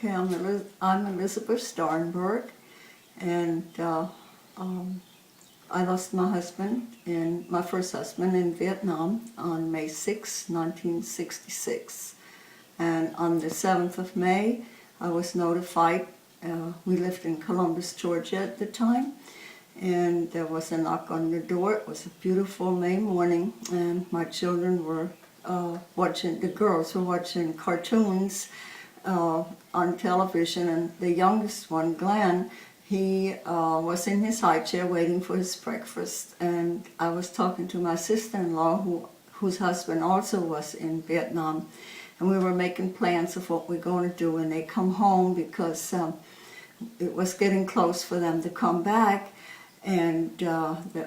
Okay, I'm Elizabeth Starrenburg, and I lost my husband, my first husband, in Vietnam on May 6, 1966. And on the 7th of May, I was notified. We lived in Columbus, Georgia at the time, and there was a knock on the door. It was a beautiful May morning, and my children were the girls were watching cartoons on television, and the youngest one, Glenn, he was in his high chair waiting for his breakfast, and I was talking to my sister-in-law, whose husband also was in Vietnam, and we were making plans of what we're going to do when they come home, because it was getting close for them to come back. And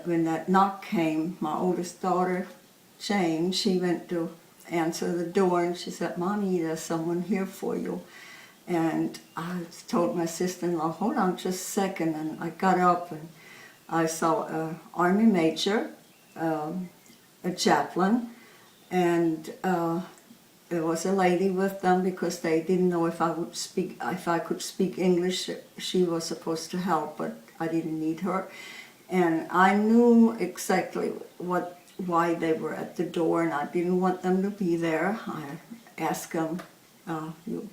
when that knock came, my oldest daughter, Jane, she went to answer the door, and she said, "Mommy, there's someone here for you." And I told my sister-in-law, "Hold on just a second," and I got up, and I saw an Army major, a chaplain, and there was a lady with them because they didn't know if I could speak English. She was supposed to help, but I didn't need her. And I knew exactly why they were at the door, and I didn't want them to be there. I asked them, "You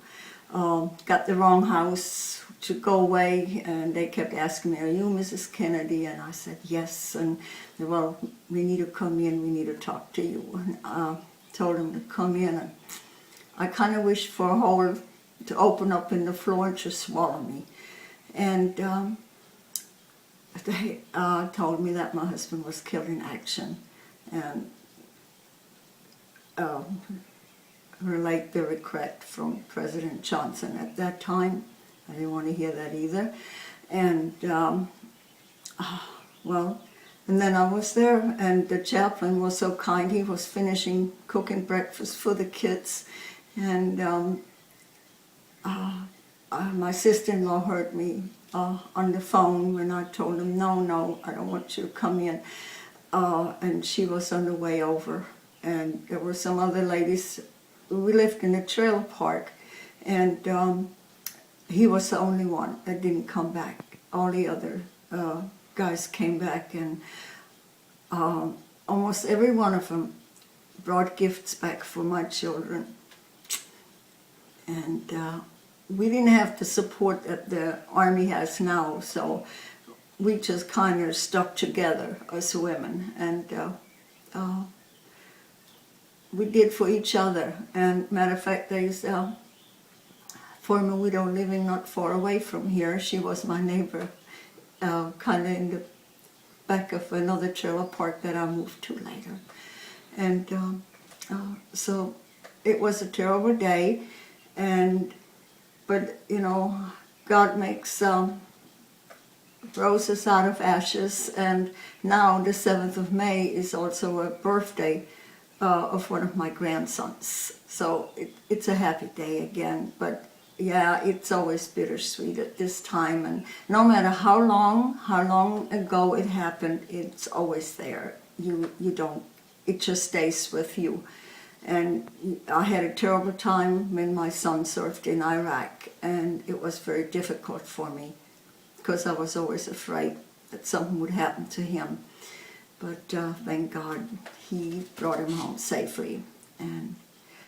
got the wrong house, to go away," and they kept asking me, "Are you Mrs. Kennedy?" And I said, "Yes." And they, "Well, we need to come in, we need to talk to you." And I told them to come in, and I kind of wished for a hole to open up in the floor and just swallow me. And they told me that my husband was killed in action, and relate the regret from President Johnson at that time. I didn't want to hear that either. And and then I was there, and the chaplain was so kind. He was finishing cooking breakfast for the kids, and my sister-in-law heard me on the phone when I told him, no, I don't want you to come in. And she was on the way over, and there were some other ladies. We lived in a trailer park, and he was the only one that didn't come back. All the other guys came back, and almost every one of them brought gifts back for my children. And we didn't have the support that the Army has now, so we just kind of stuck together as women, and we did for each other. And matter of fact, there's a former widow living not far away from here. She was my neighbor, kind of in the back of another trailer park that I moved to later. And so it was a terrible day, but you know, God makes roses out of ashes, and now the 7th of May is also a birthday of one of my grandsons. So it's a happy day again, but yeah, it's always bittersweet at this time, and no matter how long ago it happened, it's always there. It just stays with you. And I had a terrible time when my son served in Iraq, and it was very difficult for me because I was always afraid that something would happen to him. But thank God he brought him home safely. And